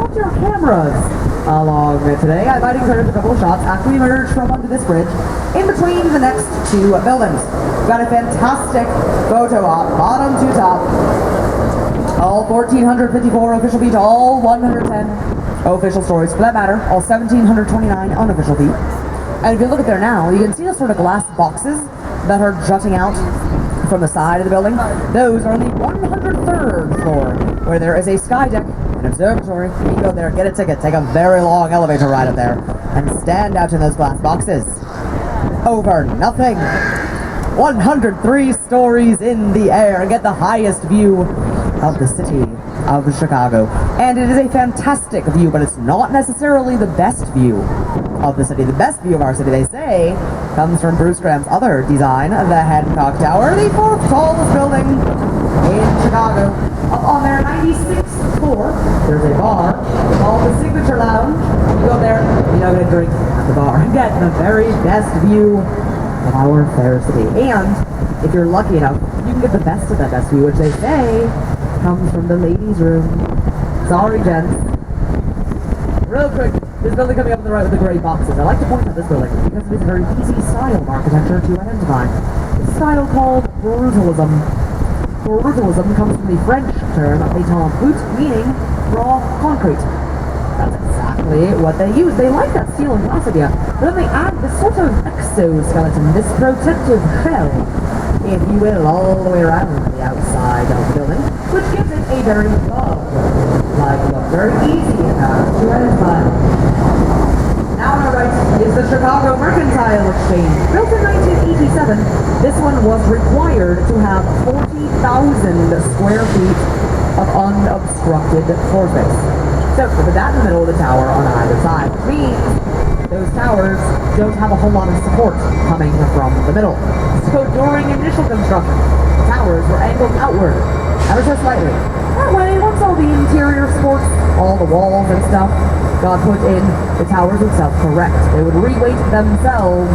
brought your cameras along today. I might encourage a couple of shots after we emerge from under this bridge in between the next two buildings. We've got a fantastic photo op, bottom to top. All 1,454 official feet, all 110 official stories, for that matter, all 1,729 unofficial feet. And if you look at there now, you can see the sort of glass boxes that are jutting out from the side of the building. Those are on the 103rd floor, where there is a sky deck, an observatory. You can go there, get a ticket, take a very long elevator ride up there, and stand out in those glass boxes. Over nothing. 103 stories in the air, and get the highest view of the city of Chicago. And it is a fantastic view, but it's not necessarily the best view of the city. The best view of our city, they say, comes from Bruce Graham's other design, the Hancock Tower, the fourth tallest building in Chicago. Up on their 96th floor, there's a bar called the Signature Lounge. You go there, you know, get a drink at the bar and get the very best view of our fair city. And if you're lucky enough, you can get the best of that best view, which they say comes from the ladies' room. Sorry, gents. Real quick, this building coming up on the right with the gray boxes. I like to point out this building because it is a very easy style of architecture to identify. It's a style called brutalism. Brutalism comes from the French term béton brut, meaning raw concrete. That's exactly what they use. They like that steel and glass idea, but then they add this sort of exoskeleton, this protective shell, if you will, all the way around the outside of the building, which gives it a very bug-like look. Very easy to identify. Now on our right is the Chicago Mercantile Exchange. Built in 1987, this one was required to have 40,000 square feet of unobstructed floor space. So put that in the middle of the tower on either side, which means those towers don't have a whole lot of support coming from the middle. So during initial construction, the towers were angled outward, ever so slightly. That way, once all the interior supports, all the walls and stuff got put in, the towers would self-correct. They would re-weight themselves,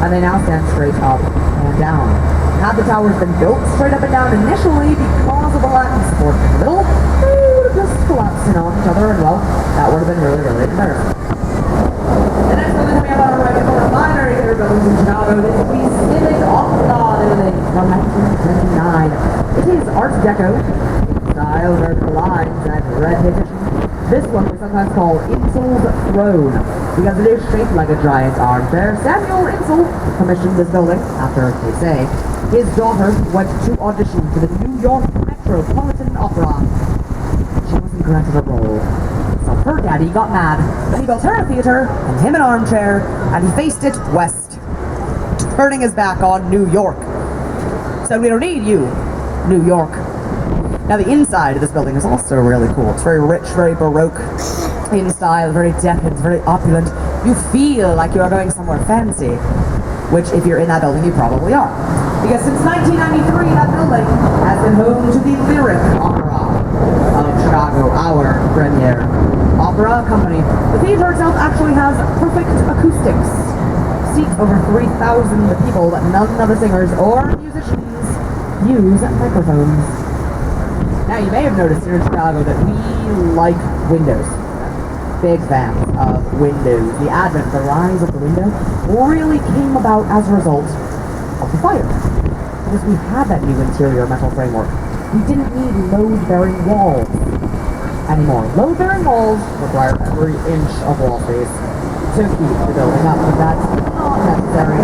and they now stand straight up and down. Had the towers been built straight up and down initially because of the lack of support in the middle, they would have just collapsed in on each other, and well, that would have been really, really embarrassing. The next building coming up on our right is one of my very favorite buildings in Chicago. This is the Civic Opera building from 1929. It is Art Deco style, vertical lines, and red edition. This one we sometimes call Insel's Throne, because it is shaped like a giant armchair. Samuel Insel commissioned this building after, they say, his daughter went to audition for the New York Metropolitan Opera. She wasn't granted a role. So her daddy got mad, and he built her a theater, and him an armchair, and he faced it west, turning his back on New York. So we don't need you, New York. Now the inside of this building is also really cool. It's very rich, very baroque in style, very decadent, very opulent. You feel like you are going somewhere fancy, which if you're in that building, you probably are. Because since 1993, that building has been home to the Lyric Opera of Chicago, our premier opera company. The theater itself actually has perfect acoustics. Seats over 3,000 people, but none of the singers or musicians use microphones. Now you may have noticed here in Chicago that we like windows. Big fans of windows. The advent, the rise of the window really came about as a result of the fire. Because we had that new interior metal framework. We didn't need load-bearing walls anymore. Load-bearing walls require every inch of wall space to keep the building up, but that's not necessary.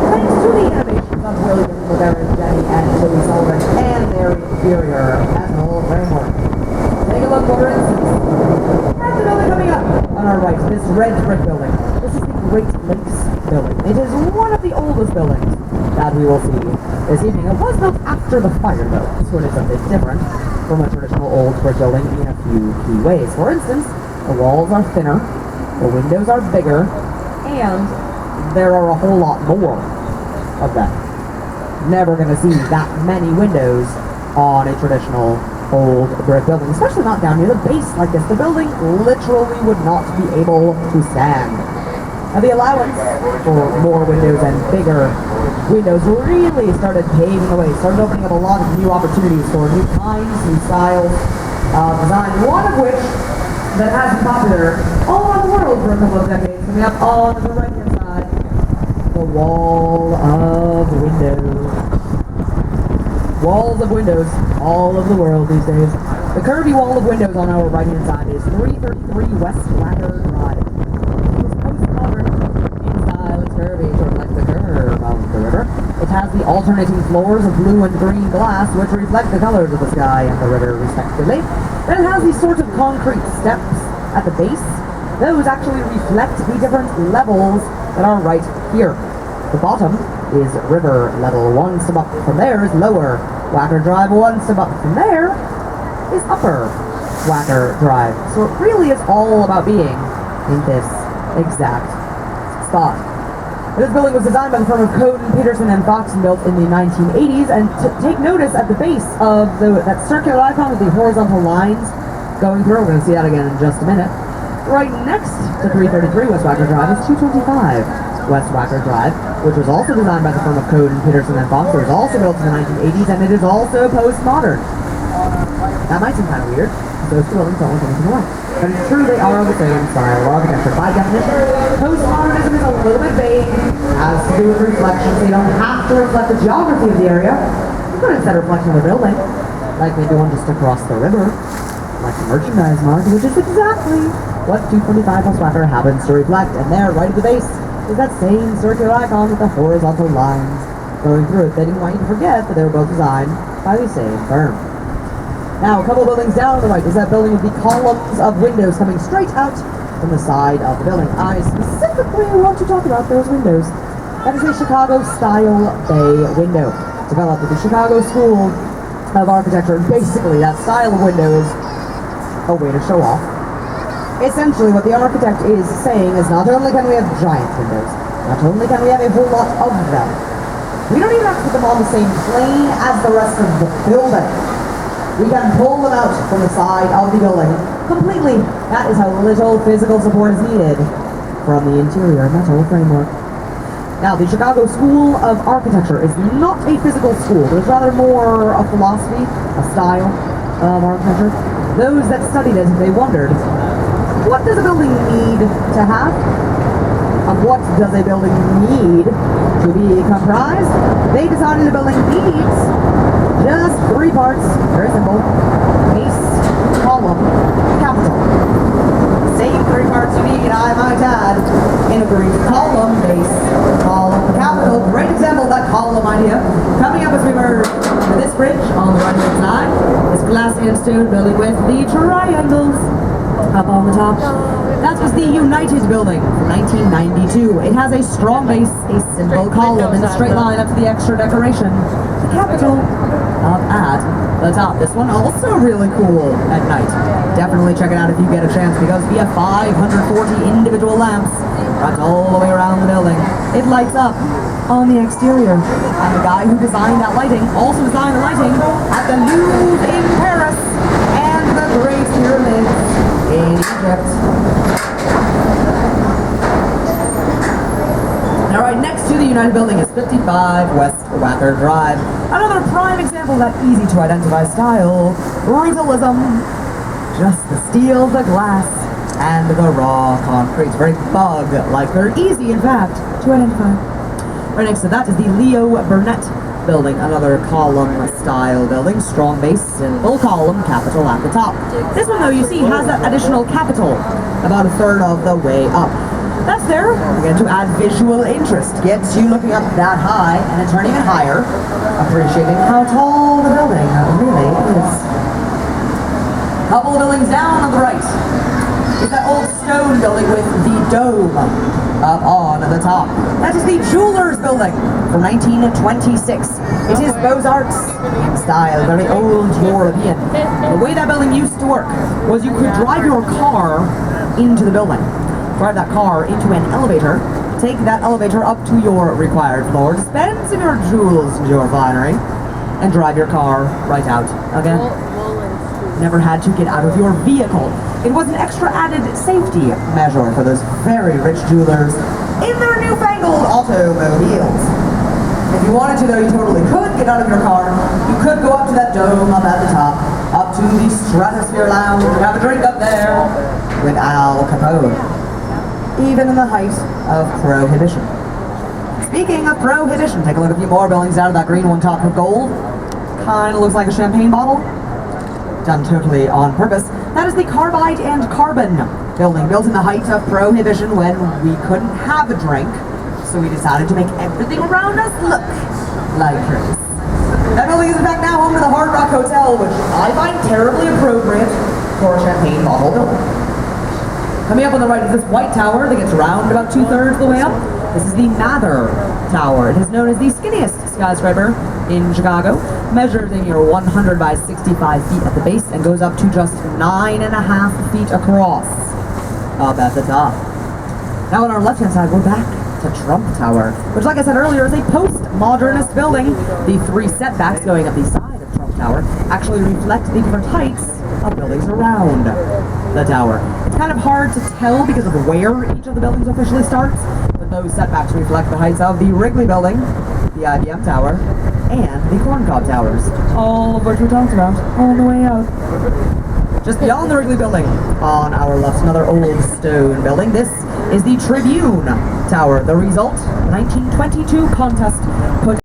Thanks to the innovations of William LeBaron Jenney and Tilly Sullivan and their inferior metal framework. Take a look, for instance, at the building coming up on our right, this red brick building. This is the Great Lakes building. It is one of the oldest buildings that we will see this evening. It was built after the fire, though. This one is a bit different from a traditional old brick building in a few key ways. For instance, the walls are thinner, the windows are bigger, and there are a whole lot more of them. Never going to see that many windows on a traditional old brick building, especially not down near the base like this. The building literally would not be able to stand. Now the allowance for more windows and bigger windows really started paving the way, started opening up a lot of new opportunities for new kinds, new styles of design, one of which that has been popular all around the world for a couple of decades. Coming up on the right-hand side, the wall of windows. Walls of windows all over the world these days. The curvy wall of windows on our right-hand side is 333 West Wacker Drive. It is postmodern in style. It's curvy to reflect the curve of the river. It has the alternating floors of blue and green glass, which reflect the colors of the sky and the river, respectively. Then it has these sorts of concrete steps at the base. Those actually reflect the different levels that are right here. The bottom is river level. One step up from there is lower Wacker Drive. One step up from there is upper Wacker Drive. So it really is all about being in this exact spot. This building was designed by the firm of Coden, Peterson, and Fox and built in the 1980s. And take notice at the base of that circular icon with the horizontal lines going through. We're going to see that again in just a minute. Right next to 333 West Wacker Drive is 225 West Wacker Drive, which was also designed by the firm of Coden, Peterson, and Fox. It was also built in the 1980s, and it is also postmodern. That might seem kind of weird. Those two buildings don't look anything alike. But it's true, they are of the same style of architecture. By definition, postmodernism is a little bit vague. It has to do with reflection, so you don't have to reflect the geography of the area. You could instead reflect on the building, like maybe one just across the river, like the merchandise market, which is exactly what 225 West Wacker happens to reflect. And there, right at the base, is that same circular icon with the horizontal lines going through it. They didn't want you to forget that they were both designed by the same firm. Now, a couple buildings down on the right is that building with the columns of windows coming straight out from the side of the building. I specifically want to talk about those windows. That is a Chicago-style bay window, developed at the Chicago School of Architecture. Basically, that style of window is a way to show off. Essentially, what the architect is saying is not only can we have giant windows, not only can we have a whole lot of them, we don't even have to put them on the same plane as the rest of the building. We can pull them out from the side of the building completely. That is how little physical support is needed from the interior metal framework. Now, the Chicago School of Architecture is not a physical school, but it's rather more a philosophy, a style of architecture. Those that studied it, they wondered, what does a building need to have? Of what does a building need to be comprised? They decided the building needs just three parts, very simple: base, column, capital. Same three parts you need, I might add, in a Greek: column, base, column, capital. Great example of that column idea. Coming up as we merge this bridge on the right-hand side, this glass and stone building with the triangles up on the top. That was the United Building from 1992. It has a strong base, a simple column in a straight line up to the extra decoration. The Capitol up at the top. This one also really cool at night. Definitely check it out if you get a chance, because we have 540 individual lamps wrapped all the way around the building. It lights up on the exterior. And the guy who designed that lighting also designed the lighting at the Louvre in Paris and the Great Pyramids in Egypt. Now, right next to the United Building is 55 West Wacker Drive. Another prime example of that easy to identify style, brutalism. Just the steel, the glass, and the raw concrete. Very bug-like. Very easy, in fact, to identify. Right next to that is the Leo Burnett Building, another column-style building. Strong base, simple column, capital at the top. This one, though, you see, has that additional capital about a third of the way up. That's there, again, to add visual interest. Gets you looking up that high and then turning it higher, appreciating how tall the building really is. Couple of buildings down on the right is that old stone building with the dome up on the top. That is the Jewelers Building from 1926. It is Beaux-Arts in style, very old European. The way that building used to work was you could drive your car into the building. Drive that car into an elevator, take that elevator up to your required floor, dispense some of your jewels into your finery, and drive your car right out again. Never had to get out of your vehicle. It was an extra added safety measure for those very rich jewelers in their newfangled automobiles. If you wanted to, though, you totally could get out of your car. You could go up to that dome up at the top, up to the Stratosphere Lounge, and have a drink up there. with Al Capone, even in the height of Prohibition. Speaking of Prohibition, take a look at a few more buildings out of that green one topped with gold. Kind of looks like a champagne bottle. Done totally on purpose. That is the Carbide and Carbon building, built in the height of Prohibition when we couldn't have a drink, so we decided to make everything around us look like drinks. That building is in fact now home to the Hard Rock Hotel, which I find terribly appropriate for a champagne bottle building. Coming up on the right is this white tower that gets round about 2/3 of the way up. This is the Mather Tower. It is known as the skinniest skyscraper in Chicago. Measures in your 100 by 65 feet at the base and goes up to just 9.5 feet across up at the top. Now on our left-hand side, we're back to Trump Tower, which, like I said earlier, is a post-modernist building. The 3 setbacks going up the side of Trump Tower actually reflect the different heights of buildings around the tower. It's kind of hard to tell because of where each of the buildings officially starts, but those setbacks reflect the heights of the Wrigley Building, the IBM Tower, and the Corncob Towers, all of which we talked about on the way out. Just beyond the Wrigley Building, on our left, another old stone building. This is the Tribune Tower, the result, 1922 contest put